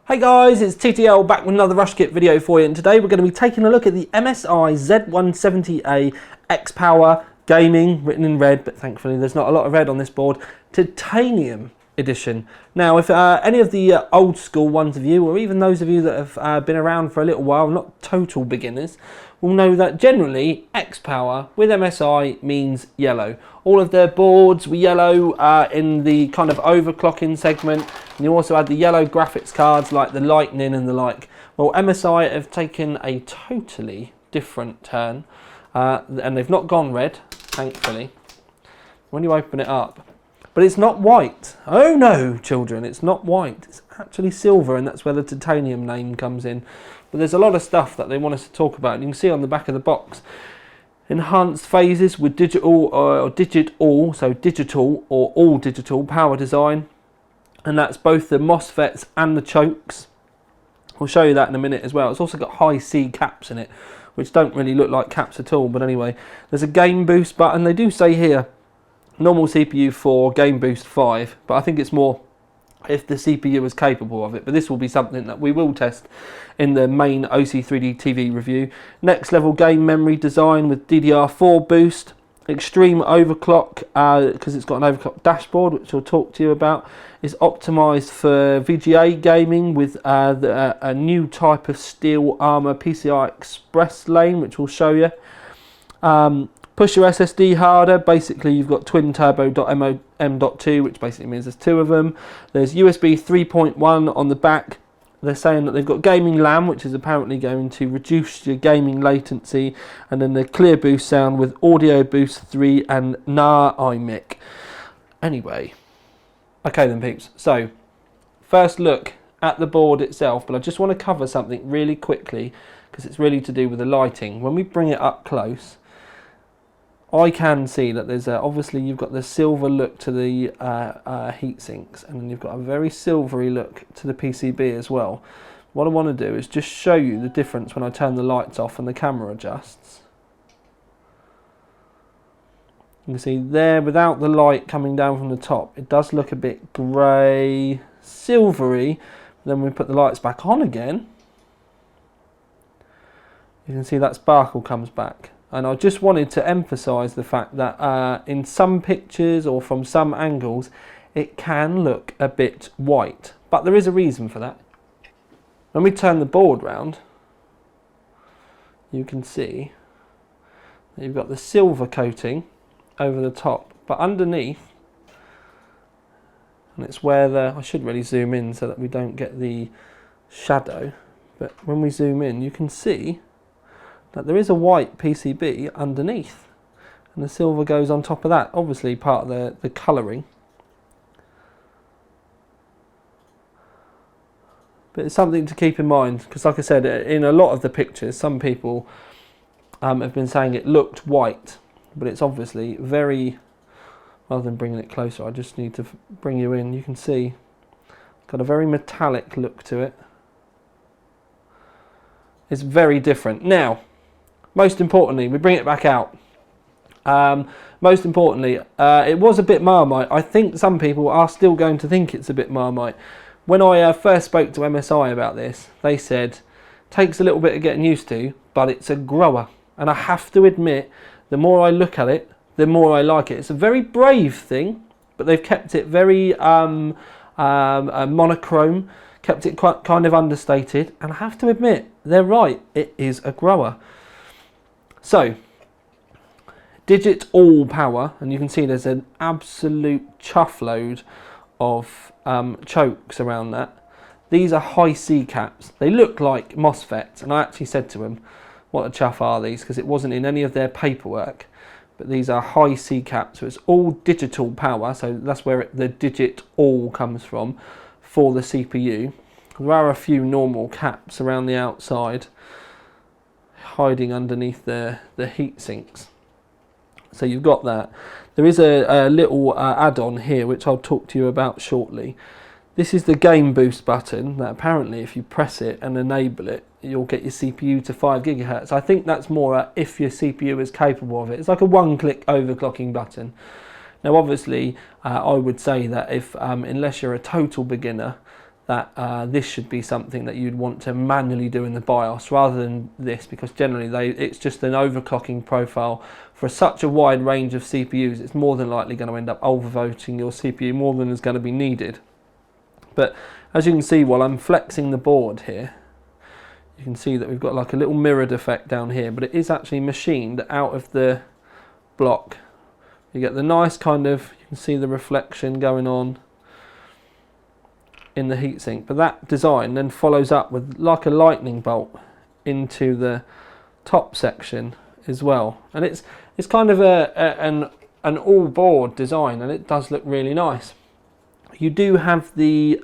Hey guys, it's TTL back with another Rush Kit video for you, and today we're going to be taking a look at the MSI Z170A XPOWER Gaming, written in red, but thankfully there's not a lot of red on this board, Titanium Edition. Now, if any of the old school ones of you, or even those of you that have been around for a little while, not total beginners, will know that generally XPOWER with MSI means yellow. All of their boards were yellow in the kind of overclocking segment, and you also had the yellow graphics cards like the Lightning and the like. Well, MSI have taken a totally different turn, and they've not gone red, thankfully, when you open it up. But it's not white. Oh no, children, it's not white. It's actually silver, and that's where the titanium name comes in. But there's a lot of stuff that they want us to talk about. And you can see on the back of the box, enhanced phases with digital or digital, so digital or all digital power design. And that's both the MOSFETs and the chokes. I'll show you that in a minute as well. It's also got high C caps in it, which don't really look like caps at all. But anyway, there's a game boost button. They do say here, normal CPU 4, game boost 5, but I think it's more if the CPU is capable of it. But this will be something that we will test in the main OC3D TV review. Next level game memory design with DDR4 boost, extreme overclock, because it's got an overclock dashboard, which I'll talk to you about, is optimized for VGA gaming with a new type of steel armor PCI Express lane, which we'll show you. Push your SSD harder. Basically, you've got twin turbo .m.2, which basically means there's two of them. There's USB 3.1 on the back. They're saying that they've got gaming LAM, which is apparently going to reduce your gaming latency, and then the clear boost sound with audio boost 3 and NAR iMic. Anyway, okay then peeps, so first look at the board itself, but I just want to cover something really quickly because it's really to do with the lighting. When we bring it up close, I can see that there's obviously you've got the silver look to the heat sinks, and then you've got a very silvery look to the PCB as well. What I want to do is just show you the difference when I turn the lights off and the camera adjusts. You can see there, without the light coming down from the top, it does look a bit grey, silvery. Then when we put the lights back on again, you can see that sparkle comes back. And I just wanted to emphasise the fact that in some pictures or from some angles, it can look a bit white. But there is a reason for that. When we turn the board round, you can see that you've got the silver coating over the top. But underneath, and it's where the, I should really zoom in so that we don't get the shadow. But when we zoom in, you can see that there is a white PCB underneath, and the silver goes on top of that, obviously part of the colouring. But it's something to keep in mind, because like I said, in a lot of the pictures, some people have been saying it looked white, but it's obviously very, rather than bringing it closer, I just need to bring you in, you can see it's got a very metallic look to it. It's very different. Now, most importantly, we bring it back out. Most importantly, it was a bit Marmite. I think some people are still going to think it's a bit Marmite. When I first spoke to MSI about this, they said, takes a little bit of getting used to, but it's a grower. And I have to admit, the more I look at it, the more I like it. It's a very brave thing, but they've kept it very monochrome, kept it quite kind of understated. And I have to admit, they're right, it is a grower. So, digital power, and you can see there's an absolute chuff load of chokes around that. These are high C caps. They look like MOSFETs, and I actually said to them, what a chuff are these, because it wasn't in any of their paperwork. But these are high C caps, so it's all digital power, so that's where the digit all comes from for the CPU. There are a few normal caps around the outside, hiding underneath the heat sinks. So you've got that. There is a little add-on here which I'll talk to you about shortly. This is the game boost button that apparently if you press it and enable it, you'll get your CPU to 5 GHz. I think that's more if your CPU is capable of it. It's like a one-click overclocking button. Now obviously I would say that if unless you're a total beginner, that this should be something that you'd want to manually do in the BIOS rather than this, because generally it's just an overclocking profile for such a wide range of CPUs. It's more than likely going to end up overvoting your CPU more than is going to be needed. But as you can see, while I'm flexing the board here, you can see that we've got like a little mirrored effect down here, but it is actually machined out of the block. You get the nice kind of, you can see the reflection going on in the heatsink, but that design then follows up with like a lightning bolt into the top section as well, and it's kind of an all board design, and it does look really nice. You do have the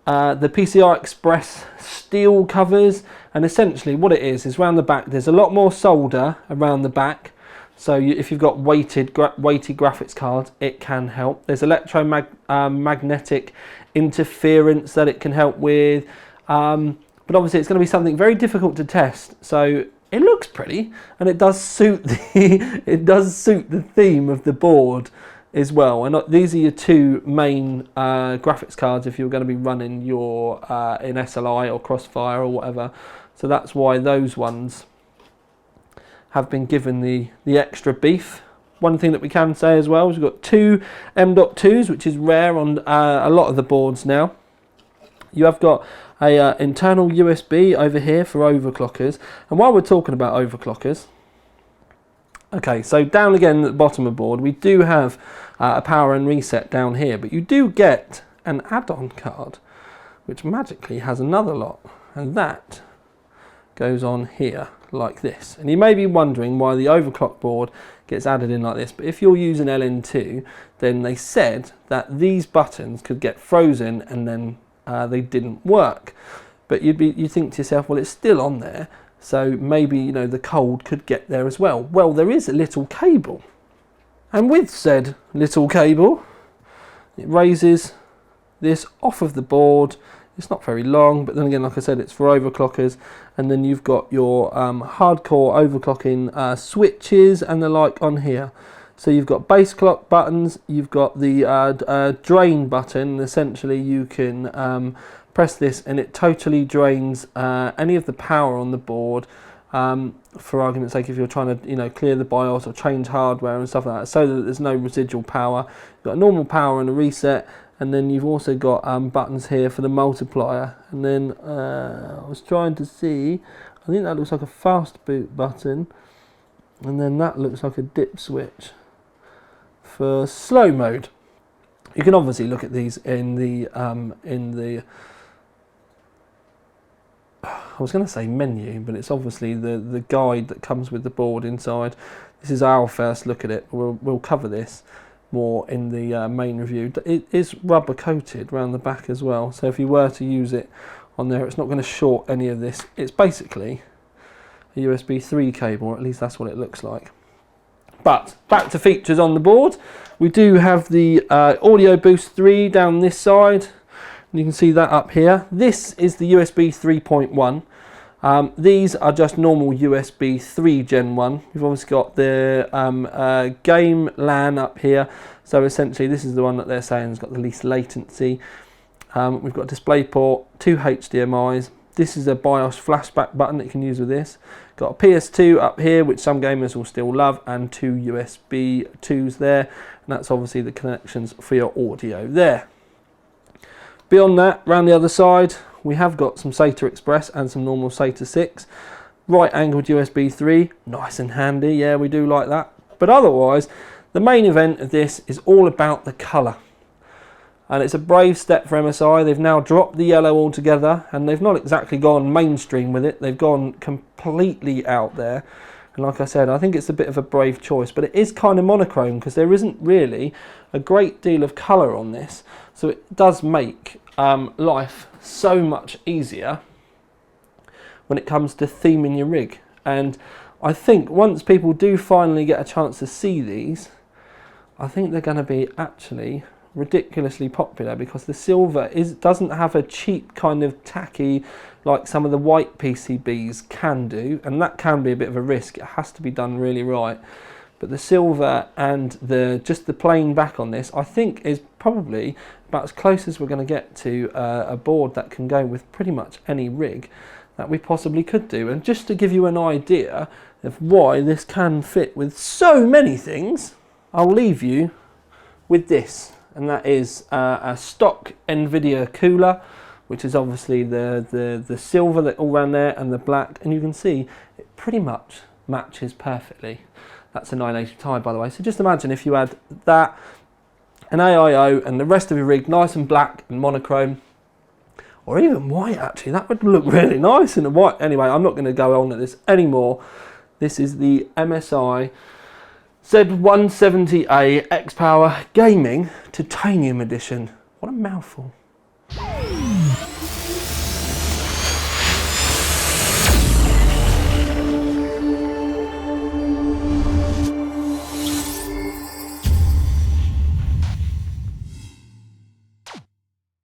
PCI Express steel covers, and essentially what it is around the back there's a lot more solder around the back. So if you've got weighty graphics cards, it can help. There's electromagnetic interference that it can help with, but obviously it's going to be something very difficult to test. So it looks pretty, and it does suit the theme of the board as well. And these are your two main graphics cards if you're going to be running your in SLI or Crossfire or whatever. So that's why those ones have been given the extra beef. One thing that we can say as well is we've got two M.2s, which is rare on a lot of the boards now. You have got a internal USB over here for overclockers. And while we're talking about overclockers, okay, so down again at the bottom of the board, we do have a power and reset down here, but you do get an add-on card, which magically has another lot, and that goes on here like this. And you may be wondering why the overclock board gets added in like this, but if you're using LN2, then they said that these buttons could get frozen and then they didn't work. But you think to yourself, well, it's still on there, so maybe, you know, the cold could get there as well. Well, there is a little cable, and with said little cable, it raises this off of the board. It's not very long, but then again, like I said, it's for overclockers. And then you've got your hardcore overclocking switches and the like on here. So you've got base clock buttons, you've got the drain button. Essentially, you can press this and it totally drains any of the power on the board. For argument's sake, if you're trying to, you know, clear the BIOS or change hardware and stuff like that, so that there's no residual power. You've got a normal power and a reset. And then you've also got buttons here for the multiplier. And then I was trying to see, I think that looks like a fast boot button. And then that looks like a dip switch for slow mode. You can obviously look at these in the I was going to say menu, but it's obviously the guide that comes with the board inside. This is our first look at it. We'll cover this more in the main review. It is rubber coated around the back as well, so if you were to use it on there, it's not going to short any of this. It's basically a USB 3 cable, or at least that's what it looks like. But back to features on the board, we do have the Audio Boost 3 down this side, and you can see that up here. This is the USB 3.1. These are just normal USB 3 Gen 1. You've obviously got the game LAN up here. So essentially this is the one that they're saying has got the least latency. We've got a DisplayPort, 2 HDMIs. This is a BIOS flashback button that you can use with this. Got a PS2 up here, which some gamers will still love, and 2 USB 2s there. And that's obviously the connections for your audio there. Beyond that, around the other side, we have got some SATA Express and some normal SATA 6. Right angled USB 3, nice and handy, yeah, we do like that. But otherwise, the main event of this is all about the colour. And it's a brave step for MSI. They've now dropped the yellow altogether, and they've not exactly gone mainstream with it. They've gone completely out there. And like I said, I think it's a bit of a brave choice, but it is kind of monochrome because there isn't really a great deal of colour on this. So it does make life so much easier when it comes to theming your rig. And I think once people do finally get a chance to see these, I think they're going to be actually ridiculously popular, because the silver doesn't have a cheap kind of tacky like some of the white PCBs can do, and that can be a bit of a risk. It has to be done really right. But the silver and just the plain back on this, I think, is probably about as close as we're going to get to a board that can go with pretty much any rig that we possibly could do. And just to give you an idea of why this can fit with so many things, I'll leave you with this, and that is a stock NVIDIA cooler, which is obviously the silver that all around there and the black, and you can see it pretty much matches perfectly. That's a 980 Ti, by the way. So just imagine if you had that, an AIO, and the rest of your rig nice and black and monochrome, or even white actually. That would look really nice in the white. Anyway, I'm not going to go on at this anymore. This is the MSI Z170A XPOWER Gaming Titanium Edition. What a mouthful.